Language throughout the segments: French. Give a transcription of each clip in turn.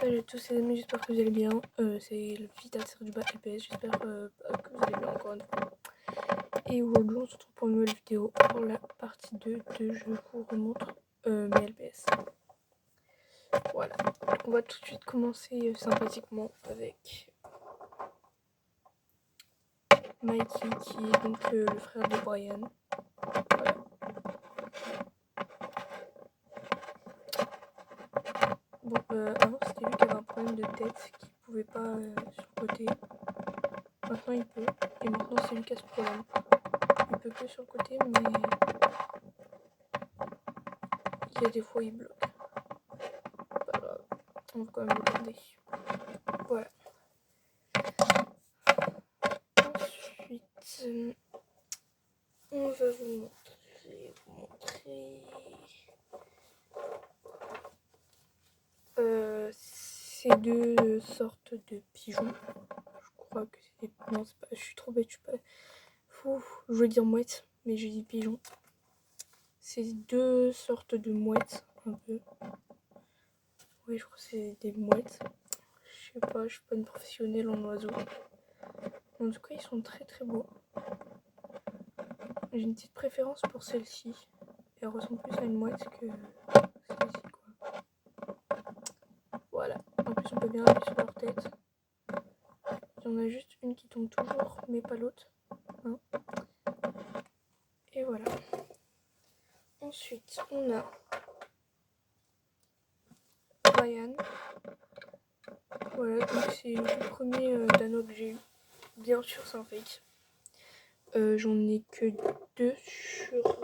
Salut à tous les amis, j'espère que vous allez bien. C'est le Vita du bas LPS, j'espère que vous allez bien encore une fois. Et aujourd'hui on se retrouve pour une nouvelle vidéo pour la partie 2 de Je vous remontre mes LPS. Voilà, donc on va tout de suite commencer sympathiquement avec Mikey qui est donc le frère de Brian. Voilà. Bon, avant c'était lui qui avait un problème de tête, qui pouvait pas sur le côté. Maintenant il peut, et maintenant c'est lui qui a ce problème. Il peut que sur le côté, mais il y a des fois il bloque. Pas grave, on va quand même le garder. Voilà. Ensuite, on va vous montrer ces deux sortes de pigeons. Je crois que c'est des... Non, c'est pas... je suis trop bête, je suis pas... Fou, je voulais dire mouette, mais j'ai dit pigeon. C'est deux sortes de mouettes, un peu. Oui, je crois que c'est des mouettes. Je sais pas, je suis pas une professionnelle en oiseaux. En tout cas, ils sont très très beaux. J'ai une petite préférence pour celle-ci. Elle ressemble plus à une mouette que celle-ci, quoi. Voilà. En plus, on peut bien appuyer sur leur tête. Il y en a juste une qui tombe toujours, mais pas l'autre. Hein. Et voilà. Ensuite, on a Ryan. Voilà, donc c'est le premier dano que j'ai eu. Bien sûr, c'est un fake. J'en ai que 2 sur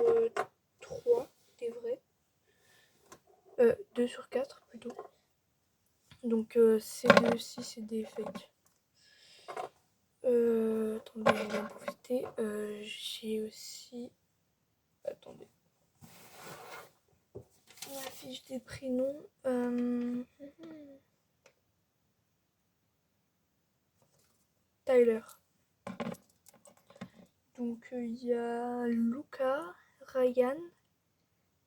3 des vrais. 2 sur 4 plutôt. Donc ces deux-ci, c'est des fakes. Attendez, on va en profiter. J'ai aussi... Attendez. La fiche des prénoms. Tyler. Donc il y a Luca, Ryan,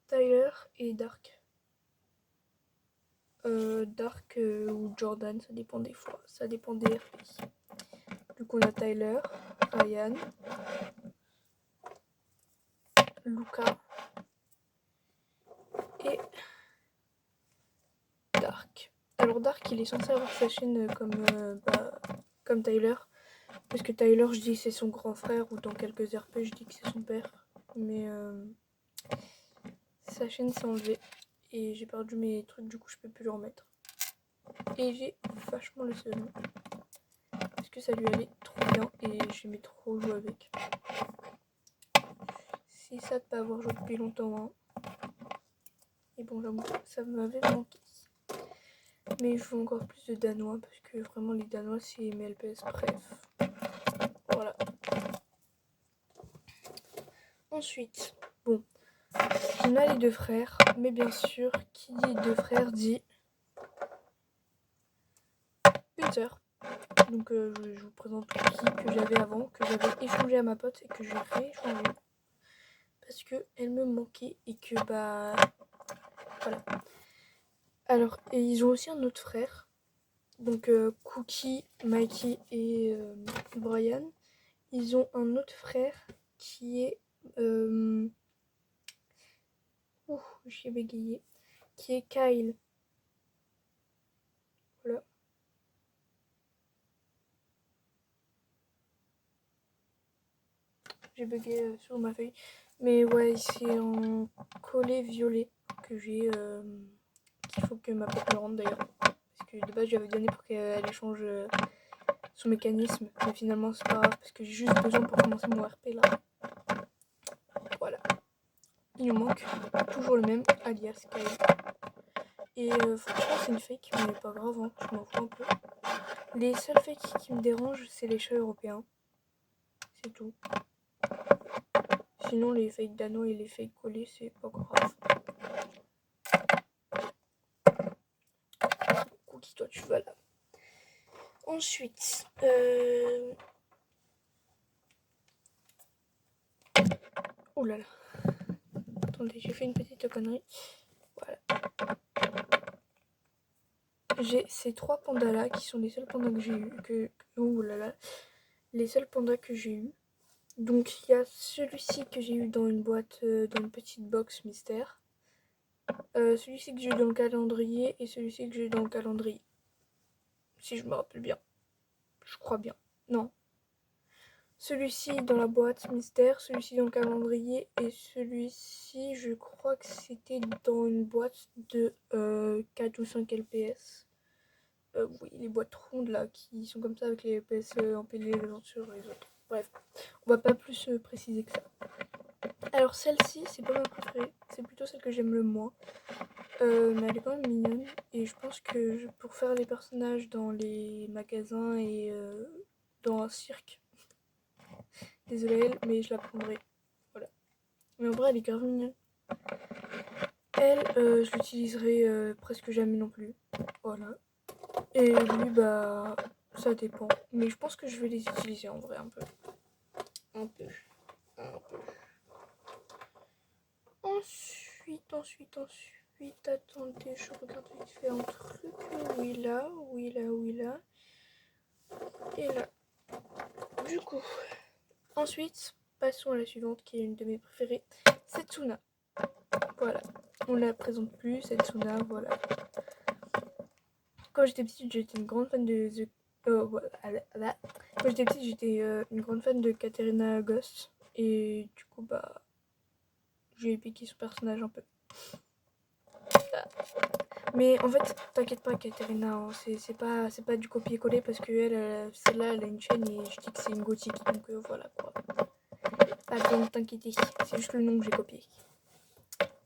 Tyler et Dark. Dark ou Jordan, ça dépend des fois. Ça dépend des RP. Donc on a Tyler, Ryan, Luca et Dark. Alors Dark, il est censé avoir sa chaîne comme Tyler. Parce que Tyler, je dis que c'est son grand frère, ou dans quelques RP, je dis que c'est son père. Mais sa chaîne s'est enlevée. Et j'ai perdu mes trucs, du coup je peux plus le remettre. Et j'ai vachement le seum. Parce que ça lui allait trop bien et j'aimais trop jouer avec. C'est ça de pas avoir joué depuis longtemps. Hein. Et bon, j'avoue, ça m'avait manqué. Mais je veux encore plus de Danois parce que vraiment les Danois c'est mes LPS. Bref. Voilà. Ensuite, bon, on a les deux frères, mais bien sûr, qui dit deux frères dit une sœur. Donc je vous présente qui que j'avais avant, que j'avais échangé à ma pote et que j'ai rééchangé. Parce que elle me manquait et que bah voilà. Alors, et ils ont aussi un autre frère. Donc Cookie, Mikey et Brian. Ils ont un autre frère qui est... j'ai bégayé. Qui est Kyle. Voilà. J'ai bugué sur ma feuille. Mais ouais, c'est en collet violet que j'ai... qu'il faut que ma pote me rende d'ailleurs. Parce que de base, j'avais donné pour qu'elle échange son mécanisme. Mais finalement, c'est pas grave parce que j'ai juste besoin pour commencer mon RP là. Voilà. Il nous manque toujours le même, alias Kyle. Et franchement, c'est une fake, mais pas grave, hein, je m'en fous un peu. Les seuls fakes qui me dérangent, c'est les chats européens. C'est tout. Sinon, les fakes dano et les fakes collés, c'est pas grave. Cookie, toi, tu vas là. Ensuite, oh là là. Attendez, j'ai fait une petite connerie. Voilà. j'ai ces 3 pandas là qui sont les seuls pandas que j'ai eu. Oh là là. Les seuls pandas que j'ai eu. Donc il y a celui-ci que j'ai eu dans une boîte, dans une petite box mystère. Celui-ci que j'ai eu dans le calendrier et celui-ci que j'ai eu dans le calendrier. Si je me rappelle bien. Je crois bien. Non. Celui-ci dans la boîte mystère, celui-ci dans le calendrier et celui-ci je crois que c'était dans une boîte de 4 ou 5 LPS. Oui, les boîtes rondes là qui sont comme ça avec les LPS empilés les uns sur les autres. Bref, on va pas plus préciser que ça. Alors celle-ci c'est pas ma préférée, c'est plutôt celle que j'aime le moins. Mais elle est quand même mignonne et je pense que pour faire les personnages dans les magasins et dans un cirque, désolée elle, mais je la prendrai. Voilà. Mais en vrai elle est grave mignonne. Elle, je l'utiliserai presque jamais non plus. Voilà. Et lui, bah, ça dépend. Mais je pense que je vais les utiliser en vrai un peu. Un peu. Un peu. Ensuite, attendez, je regarde vite fait un truc. Oui là. Et là. Du coup, ensuite, passons à la suivante qui est une de mes préférées. Setsuna. Voilà. On la présente plus, Setsuna, voilà. Quand j'étais petite, j'étais une grande fan de voilà. Quand j'étais petite, j'étais une grande fan de Katerina Ghost. Et du coup, bah, j'ai piqué son personnage un peu. Mais en fait, t'inquiète pas, Katerina, hein, c'est pas du copier-coller parce que celle-là, elle a une chaîne et je dis que c'est une gothique. Donc voilà quoi. Pas besoin de t'inquiéter. C'est juste le nom que j'ai copié.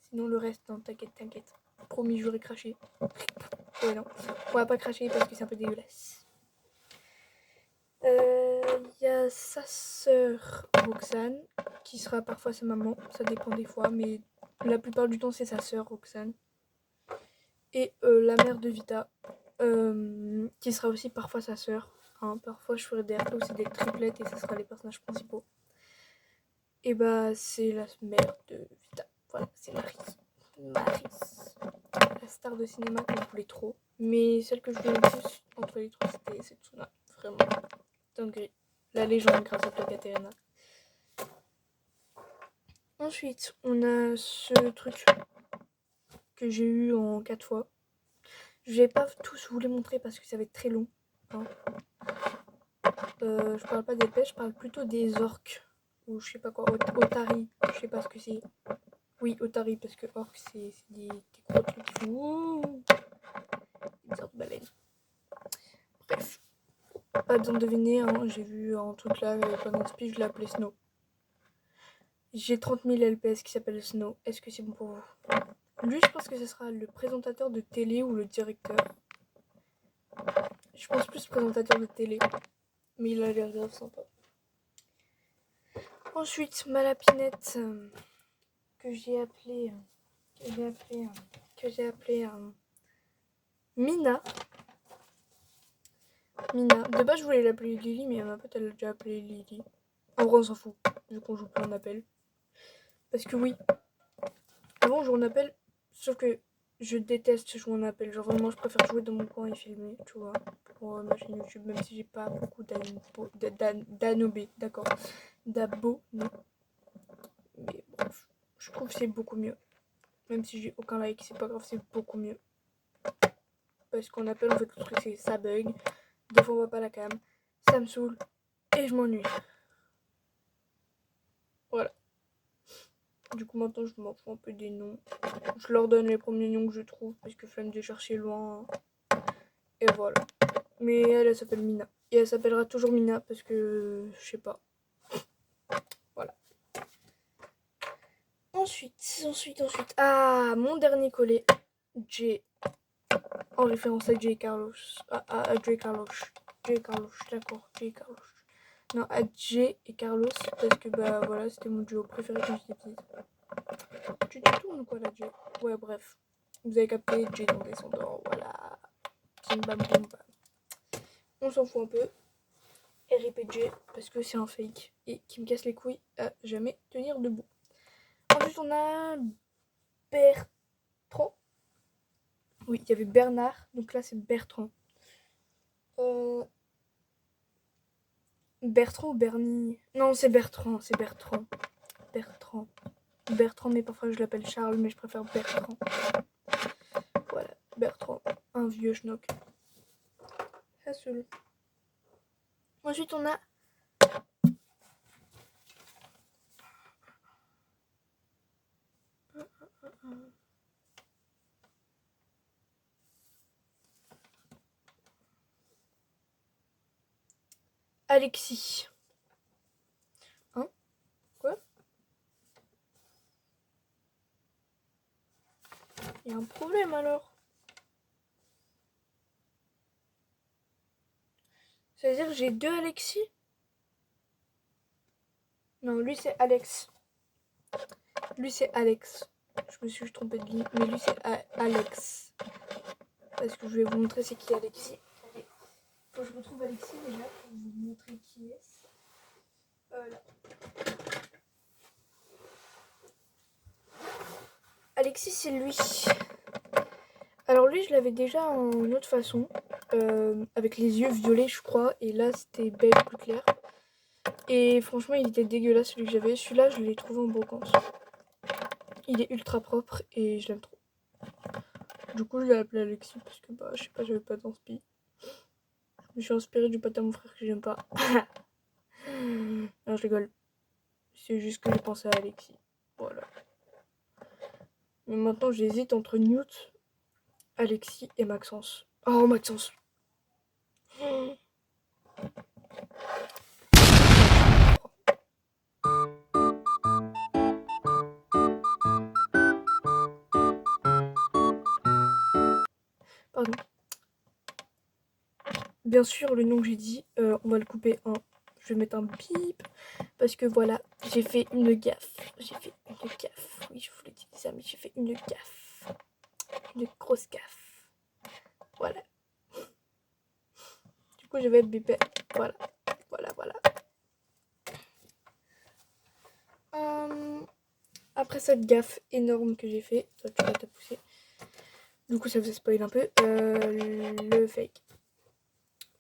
Sinon, le reste, non, t'inquiète. Promis, j'aurais craché. Ouais, non. On va pas cracher parce que c'est un peu dégueulasse. Il y a sa sœur Roxane, qui sera parfois sa maman, ça dépend des fois, mais la plupart du temps c'est sa sœur Roxane. Et la mère de Vita, qui sera aussi parfois sa sœur. Hein, parfois je ferai des RP où c'est des triplettes et ce sera les personnages principaux. Et bah c'est la mère de Vita, voilà, c'est Maris. La star de cinéma que je voulais trop. Mais celle que je voulais le plus entre les trois c'était Setsuna, vraiment. Dinguerie. La légende grâce à toi, Katerina. Ensuite, on a ce truc que j'ai eu en 4 fois. Je vais pas tous vous les montrer parce que ça va être très long. Hein. Je parle pas des pêches, je parle plutôt des orques. Ou je sais pas quoi, Otari. Je sais pas ce que c'est. Oui, Otari, parce que orques, c'est des gros trucs qui font une sorte de baleine. Bref. Pas besoin de deviner, hein. J'ai vu un truc là, pendant ce speech, je l'ai appelé Snow. J'ai 30 000 LPS qui s'appelle Snow. Est-ce que c'est bon pour vous? Lui, je pense que ce sera le présentateur de télé ou le directeur. Je pense plus présentateur de télé. Mais il a l'air grave sympa. Ensuite, ma lapinette que j'ai appelée Mina. De base, je voulais l'appeler Lily, mais ma pote, elle l'a déjà appelée Lily. En vrai, on s'en fout, vu qu'on joue plus en appel. Parce que oui, avant, on joue en appel, sauf que je déteste jouer en appel. Genre, vraiment, je préfère jouer dans mon coin et filmer, tu vois, pour ma chaîne YouTube, même si j'ai pas beaucoup d'anobés, d'accord. D'abos, non. Mais bref, je trouve que c'est beaucoup mieux. Même si j'ai aucun like, c'est pas grave, c'est beaucoup mieux. Parce qu'on appelle, en fait, le truc, c'est ça bug. Des fois, on voit pas la cam. Ça me saoule. Et je m'ennuie. Voilà. Du coup, maintenant, je m'en fous un peu des noms. Je leur donne les premiers noms que je trouve. Parce que flemme de chercher loin. Et voilà. Mais elle s'appelle Mina. Et elle s'appellera toujours Mina parce que je sais pas. Voilà. Ensuite. Ah, mon dernier collet. J. En référence à J. Carlos. À J. Carlos. D'accord. J. Carlos. Non, à J et Carlos. Parce que bah voilà, c'était mon duo préféré quand j'étais petite. Tu te tournes ou quoi là, J? Ouais, bref. Vous avez capté, J dans Descendant. Voilà. Bim bam boum bam. On s'en fout un peu. RIPG parce que c'est un fake et qui me casse les couilles à jamais tenir debout. Ensuite on a Bertrand. Oui, il y avait Bernard, donc là c'est Bertrand. Bertrand ou Bernie? Non, c'est Bertrand, c'est Bertrand. Bertrand. Bertrand, mais parfois je l'appelle Charles, mais je préfère Bertrand. Voilà, Bertrand, un vieux schnock. Ça seul. Ensuite, on a Alexis. Hein? Quoi? Il y a un problème alors? C'est-à-dire que j'ai deux Alexis? Non, lui c'est Alex. Lui c'est Alex. Je me suis trompée de ligne, mais lui c'est Alex. Parce que je vais vous montrer c'est qui Alexis. Allez. Faut que je retrouve Alexis déjà pour vous montrer qui est-ce. Voilà. Alexis c'est lui. Alors lui je l'avais déjà en autre façon. Avec les yeux violets je crois. Et là c'était beige plus clair. Et franchement il était dégueulasse celui que j'avais. Celui-là je l'ai trouvé en brocante. Il est ultra propre et je l'aime trop. Du coup, je l'ai appelé Alexis parce que, bah, je sais pas, j'avais pas d'inspi. Je me suis inspirée du pote à mon frère que j'aime pas. Non, je rigole. C'est juste que j'ai pensé à Alexis. Voilà. Mais maintenant, j'hésite entre Newt, Alexis et Maxence. Oh, Maxence. Pardon. Bien sûr, le nom que j'ai dit, on va le couper en. Je vais mettre un bip. Parce que voilà, j'ai fait une gaffe. J'ai fait une gaffe. Oui, je voulais dire ça, mais j'ai fait une gaffe. Une grosse gaffe. Voilà. Du coup, je vais bipper. Voilà. Voilà. Après cette gaffe énorme que j'ai fait, toi tu vas te pousser. Du coup, ça vous spoil un peu. Le fake.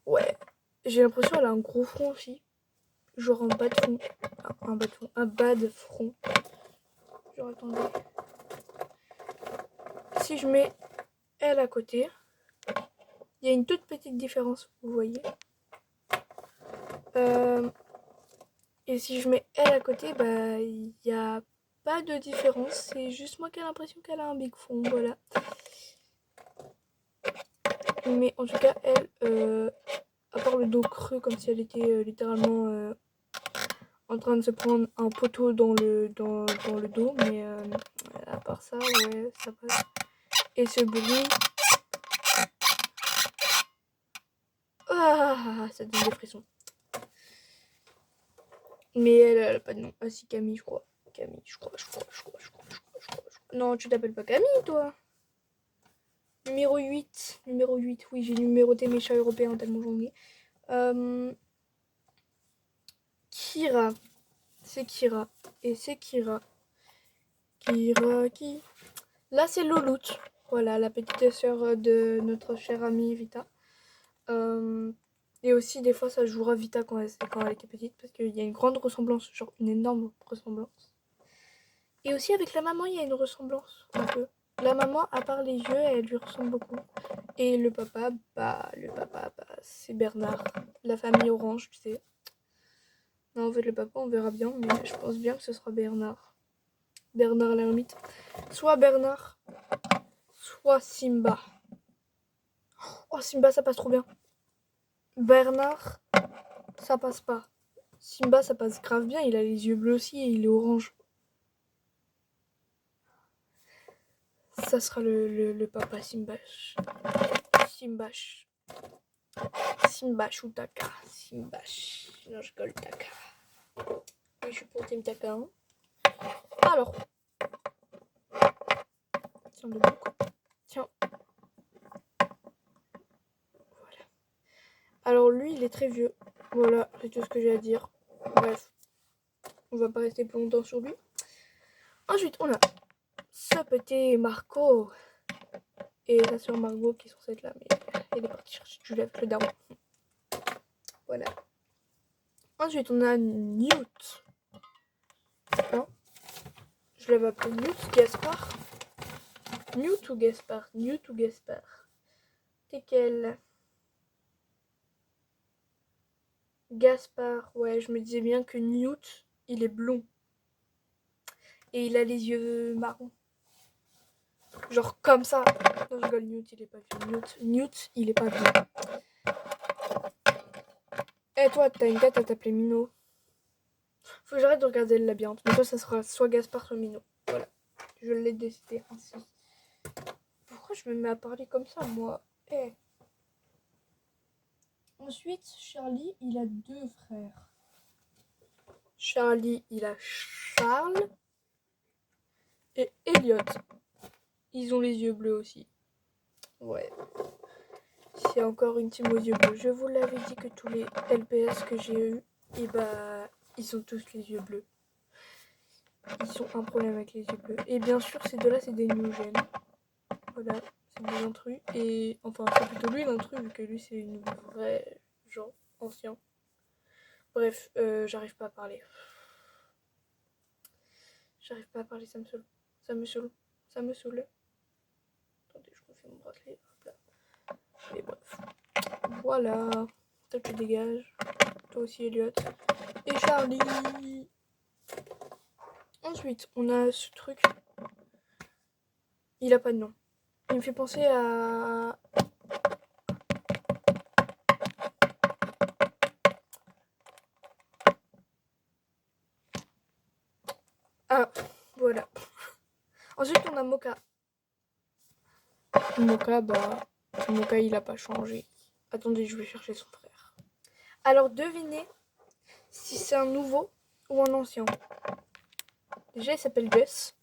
Ouais. J'ai l'impression qu'elle a un gros front aussi. Genre un bas de fond. Un bas de front. Genre, attendez. Si je mets elle à côté, il y a une toute petite différence, vous voyez. Et si je mets elle à côté, bah, il n'y a pas de différence. C'est juste moi qui ai l'impression qu'elle a un big front. Voilà. Mais en tout cas, elle, à part le dos creux, comme si elle était littéralement en train de se prendre un poteau dans le dos, mais à part ça, ouais, ça passe. Et ce bruit, ça donne des frissons. Mais elle a pas de nom. Ah si, Camille, je crois. Camille, je crois. Non, tu t'appelles pas Camille, toi? Numéro 8. Oui, j'ai numéroté mes chats européens tellement j'en ai. Kira. C'est Kira. Et c'est Kira. Qui? Là, c'est Louloute. Voilà, la petite sœur de notre chère amie Vita. Et aussi, des fois, ça jouera Vita quand elle était petite, parce qu'il y a une grande ressemblance, genre une énorme ressemblance. Et aussi, avec la maman, il y a une ressemblance, un peu. La maman, à part les yeux, elle lui ressemble beaucoup. Et le papa, c'est Bernard. La famille orange, tu sais. Non, en fait, le papa, on verra bien, mais je pense bien que ce sera Bernard. Bernard l'ermite. Soit Bernard, soit Simba. Oh, Simba, ça passe trop bien. Bernard, ça passe pas. Simba, ça passe grave bien. Il a les yeux bleus aussi et il est orange. Ça sera le papa Simbash. Simbash. Simbash ou Taka. Simbash. Non, je colle Taka. Oui, je suis pour Team Taka. Hein. Alors. Tiens, debout quoi. Tiens. Voilà. Alors lui, il est très vieux. Voilà, c'est tout ce que j'ai à dire. Bref. On va pas rester plus longtemps sur lui. Ensuite, on a ce petit Marco. et sa sœur Margot qui sont censée être là, mais elle est partie chercher du lait avec le daron. Voilà. Ensuite, on a Newt. Non, je l'avais appelé Newt Gaspard. Newt ou Gaspard? Newt ou Gaspard? C'est quel? Gaspard, ouais, je me disais bien que Newt, il est blond. Et il a les yeux marrons. Genre comme ça. Non, je rigole, Newt, il est pas vieux. Newt, il est pas vieux. Eh, toi, t'as une tête à t'appeler Minot. Faut que j'arrête de regarder le labyrinthe. Mais toi, ça sera soit Gaspard, soit Minot. Voilà. Je l'ai décidé ainsi. Pourquoi je me mets à parler comme ça, moi? Eh. Ensuite, Charlie, il a 2 frères. Charlie, il a Charles et Elliot. Ils ont les yeux bleus aussi. Ouais. C'est encore une team aux yeux bleus. Je vous l'avais dit que tous les LPS que j'ai eu, et bah, ils ont tous les yeux bleus. Ils ont un problème avec les yeux bleus. Et bien sûr, ces deux-là, c'est des new gen. Voilà, c'est des intrus. Et enfin, c'est plutôt lui l'intrus, vu que lui, c'est une vraie genre ancien. Bref, j'arrive pas à parler. J'arrive pas à parler, ça me saoule. Ça me saoule. Ça me saoule. Attendez, je refais mon bracelet. Hop là. Mais bref. Voilà. Toi, tu dégages. Toi aussi, Elliot. Et Charlie. Ensuite, on a ce truc. Il a pas de nom. Il me fait penser à... Ah, voilà. Ensuite, on a Mocha. Mocha, bah... Mocha, il a pas changé. Attendez, je vais chercher son frère. Alors, devinez si c'est un nouveau ou un ancien. Déjà, il s'appelle Jess.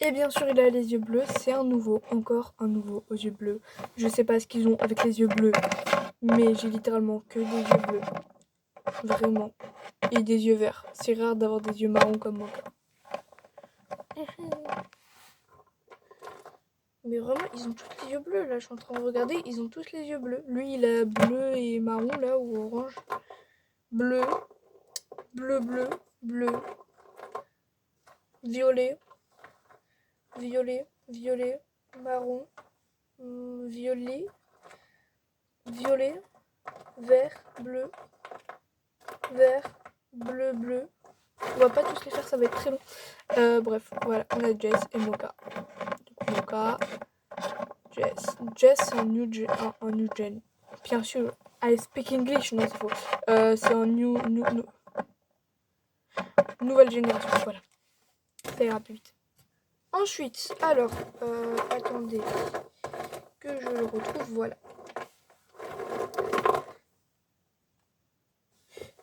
Et bien sûr, il a les yeux bleus. C'est un nouveau. Encore un nouveau aux yeux bleus. Je sais pas ce qu'ils ont avec les yeux bleus. Mais j'ai littéralement que des yeux bleus. Vraiment. Et des yeux verts. C'est rare d'avoir des yeux marrons comme moi. Mais vraiment, ils ont tous les yeux bleus. Là, je suis en train de regarder. Ils ont tous les yeux bleus. Lui, il a bleu et marron, là, ou orange. Bleu. Bleu, bleu. Bleu. Violet. Violet. Violet. Marron. Violet. Violet. Vert. Bleu. Vert. Bleu, bleu. On va pas tous les faire, ça va être très long. Bref, voilà, on a Jess et Mocha. Mocha, Jess. Jess, c'est un new gen. Bien sûr, I speak English, non, c'est faux. C'est un nouvelle génération, voilà. Ça ira plus vite. Ensuite, alors, attendez que je le retrouve, voilà.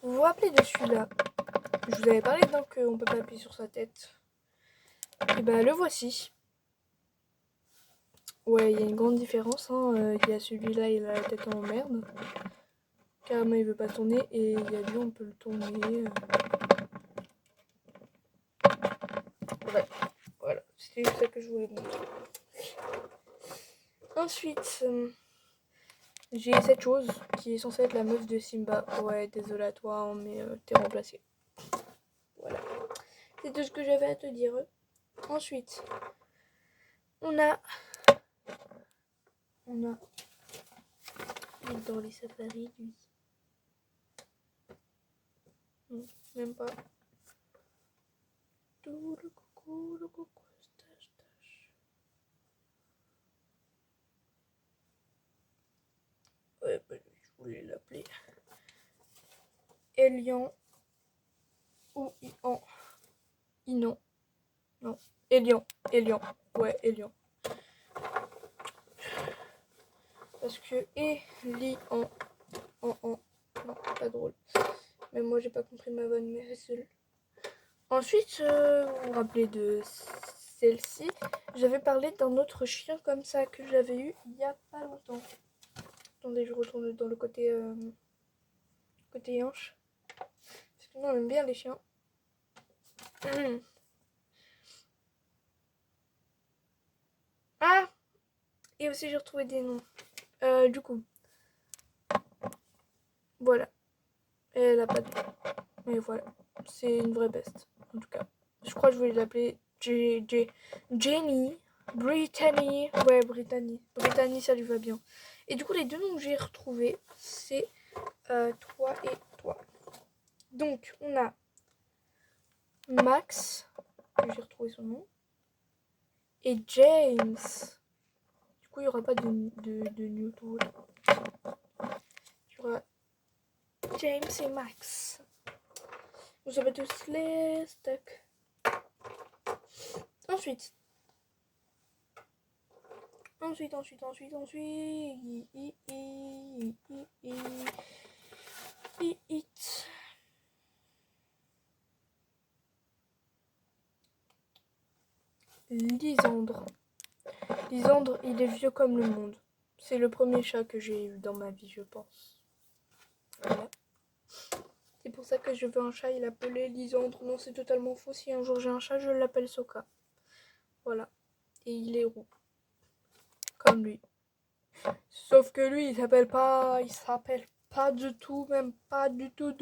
Vous vous rappelez de celui-là? Je vous avais parlé donc on peut pas appuyer sur sa tête. Et bah le voici. Ouais, il y a une grande différence. Il y a celui-là, il a la tête en merde. Carrément, il veut pas tourner. Et il y a lui, on peut le tourner. Ouais, voilà. C'était ça que je voulais montrer. Ensuite, j'ai cette chose qui est censée être la meuf de Simba. Ouais, désolé à toi, mais t'es remplacée. Voilà. C'est tout ce que j'avais à te dire. Ensuite, on a... Il est dans les safaris, lui. Non, même pas. Tout le coucou, stache. Ouais, bah, je voulais l'appeler Elian ou Ian. Inon. Non. Elian. Ouais, Elian. Parce que Elian. Non, pas drôle. Même moi, j'ai pas compris ma bonne mère seule. Ensuite, vous vous rappelez de celle-ci. J'avais parlé d'un autre chien comme ça que j'avais eu il y a pas longtemps. Attendez, je retourne dans le côté hanche. Parce que nous, on aime bien les chiens. Ah! Et aussi j'ai retrouvé des noms. Du coup, voilà. Elle a pas de... Mais voilà, c'est une vraie peste, en tout cas. Je crois que je vais l'appeler Jenny. Brittany. Ouais, Brittany. Brittany, ça lui va bien. Et du coup, les deux noms que j'ai retrouvés, c'est toi et toi. Donc, on a Max, que j'ai retrouvé son nom, et James. Du coup, il n'y aura pas de Newton. Il y aura James et Max. Vous savez tous les stocks. Ensuite, Lisandre. Lisandre, il est vieux comme le monde. C'est le premier chat que j'ai eu dans ma vie, je pense. Voilà. C'est pour ça que je veux un chat, il l'appelait Lisandre. Non, c'est totalement faux. Si un jour j'ai un chat, je l'appelle Soka. Voilà. Et il est roux. Comme lui. Sauf que lui, il s'appelle pas du tout, même pas du tout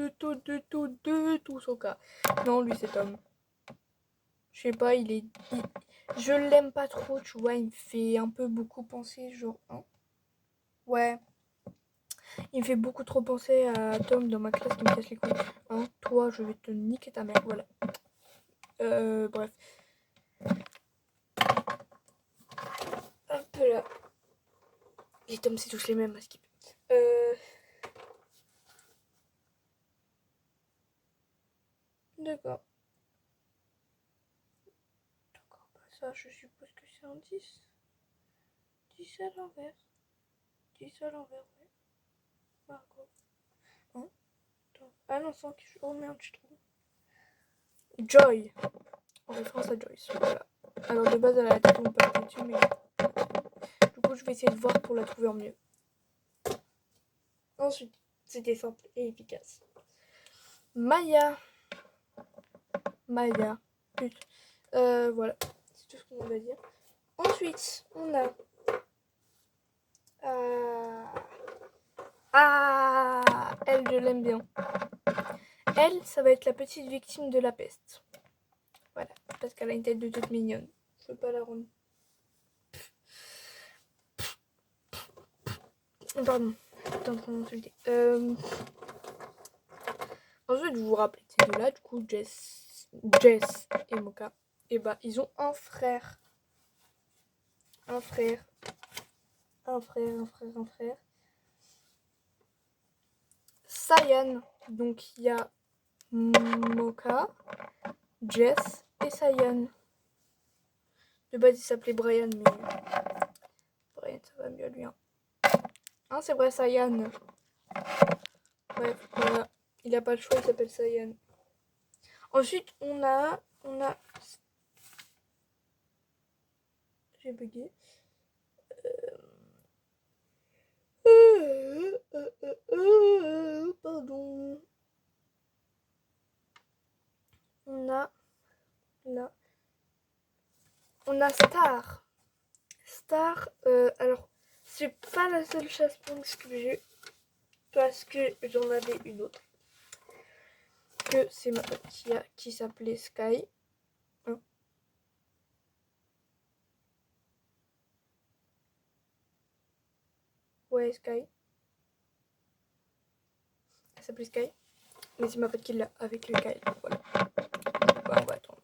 Soka. Non, lui c'est Tom. Je sais pas, je l'aime pas trop, tu vois, il me fait un peu beaucoup penser, genre, hein. Ouais. Il me fait beaucoup trop penser à Tom dans ma classe qui me casse les couilles. Hein, toi, je vais te niquer ta mère, voilà. Bref. Hop là. Les Tom, c'est tous les mêmes à skip. D'accord. D'accord, bah ça, je suppose que c'est un 10. 10 à l'envers. 10 à l'envers, ouais. Ah, quoi. Hein? Attends. Ah non, c'est que... Oh merde, je trouve. Joy. En référence à Joyce, voilà. Alors de base, elle a la tête, on peut appuyer dessus, mais... Du coup, je vais essayer de voir pour la trouver en mieux. Ensuite, c'était simple et efficace. Maya. Maya. Voilà. C'est tout ce qu'on va dire. Ensuite, on a... elle, je l'aime bien. Elle, ça va être la petite victime de la peste. Voilà, parce qu'elle a une tête de toute mignonne. Je veux pas la rendre. Pardon, j'étais en train d'insulter. Ensuite, vous vous rappelez de ces deux-là, du coup, Jess et Mocha. Et bah, ils ont un frère. Un frère. Cyan. Donc, il y a Mocha, Jess et Cyan. De base, il s'appelait Brian, mais... Brian, ça va mieux lui, hein. Hein, c'est vrai, Cyan. Bref, voilà. Il a pas le choix, il s'appelle Cyan. Ensuite, on a... J'ai bugué. Pardon. On a... Là. On a Star. Star, alors, c'est pas la seule chasse-ponce que j'ai, parce que j'en avais une autre. Que c'est ma pote qui s'appelait Sky. Hein. Ouais, Sky. Elle s'appelait Sky. Mais c'est ma pote qui l'a avec le Kyle. Voilà. Bah, on va attendre.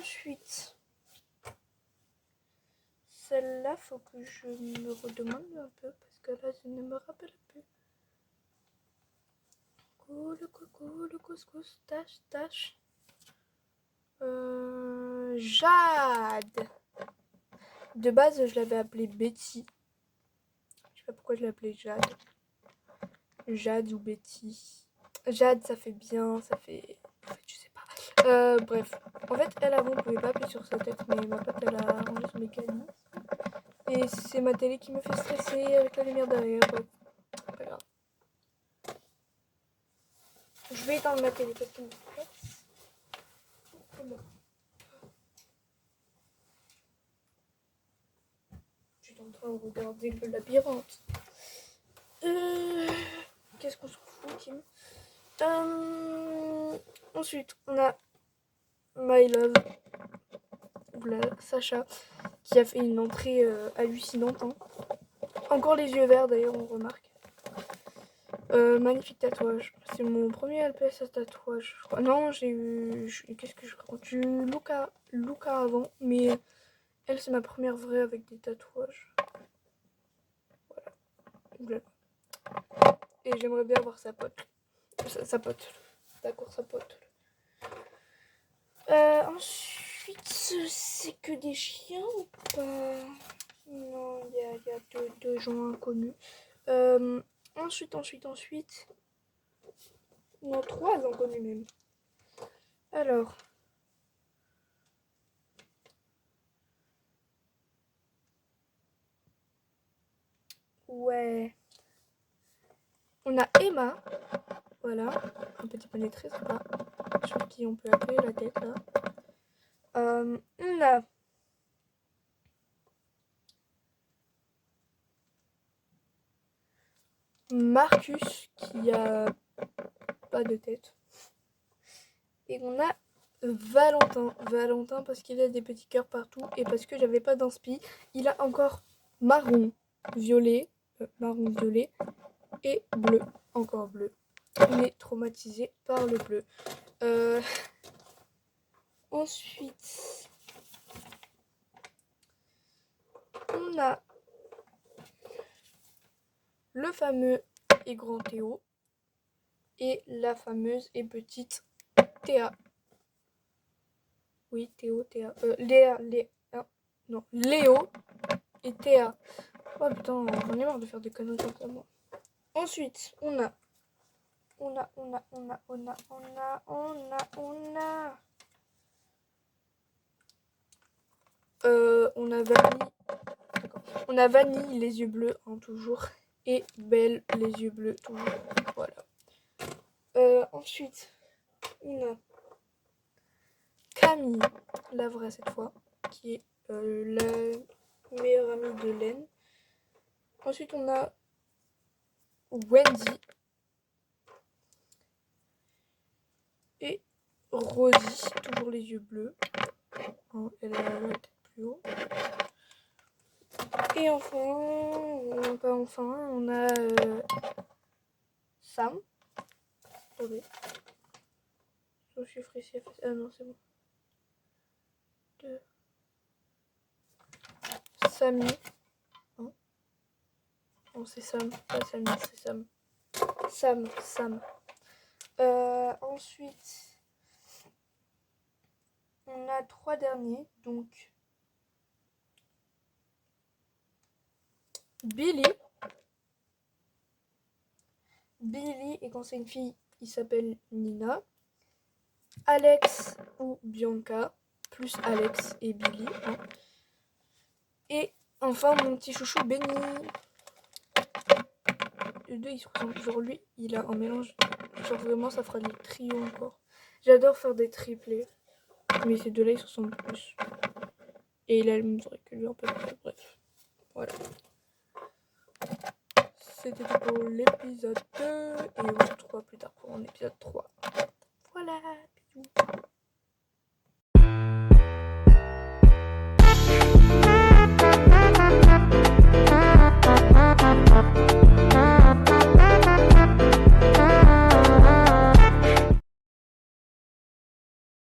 Ensuite, celle-là, faut que je me redemande un peu parce que là, je ne me rappelle plus. Coucou, le couscous, tâche. Jade. De base, je l'avais appelée Betty. Je sais pas pourquoi je l'appelais Jade. Jade ou Betty. Jade, ça fait bien, ça fait... En fait, je sais pas. Bref. En fait, elle avant, on pouvait pas appuyer sur sa tête, mais ma pote, elle a arrangé son mécanisme. Et c'est ma télé qui me fait stresser avec la lumière derrière. Bref, pas grave. Je vais éteindre ma télé parce que me stresse. suis en train de regarder le labyrinthe. Qu'est-ce qu'on s'en fout, Kim? Ensuite, on a My Love, Sacha, qui a fait une entrée hallucinante. Hein. Encore les yeux verts, d'ailleurs, on remarque. Magnifique tatouage. C'est mon premier LPS à tatouage, je crois. Non, j'ai eu... Qu'est-ce que je raconte? J'ai eu Luca avant, mais elle, c'est ma première vraie avec des tatouages. Voilà. Et j'aimerais bien avoir sa pote. Sa pote. D'accord, sa pote. Ensuite, c'est que des chiens ou pas? Non, il y a deux gens inconnus. Ensuite. Non, 3 inconnus même. Alors. Ouais. On a Emma. Voilà. Un petit poney très sympa. Sur qui on peut appeler la tête là. On a Marcus qui a pas de tête. Et on a Valentin parce qu'il a des petits cœurs partout et parce que j'avais pas d'inspi. Il a encore marron, violet et bleu, encore bleu. Il est traumatisé par le bleu. Ensuite, on a le fameux et grand Théo et la fameuse et petite Théa. Oui, Théo, Théa. Léo et Théa. Oh putain, j'en ai marre de faire des conneries comme ça, moi. Ensuite, on a Vanille. On a Vanille, les yeux bleus, hein, toujours. Et Belle, les yeux bleus, toujours. Voilà. Ensuite, on a Camille, la vraie cette fois, qui est la meilleure amie de Laine. Ensuite, on a Wendy et Rosie, toujours les yeux bleus. Hein, elle a la tête plus haut. Et enfin, on a Sam. Attendez. Je suis ici. Ah non, c'est bon. Samy. Hein, non, c'est Sam. Pas Samy, c'est Sam. Sam. Ensuite, on a 3 derniers. Donc, Billy, et quand c'est une fille, il s'appelle Nina. Alex ou Bianca, plus Alex et Billy. Hein. Et enfin, mon petit chouchou Benny. Les deux, ils se ressemblent. Genre, lui, il a un mélange. Genre, vraiment, ça fera des trios encore. J'adore faire des triplés. Mais ces deux-là, ils se ressemblent plus. Et il a le même truc que lui, un peu plus. Bref. Voilà. C'était tout pour l'épisode 2. Et on se retrouvera plus tard pour un épisode 3. Voilà.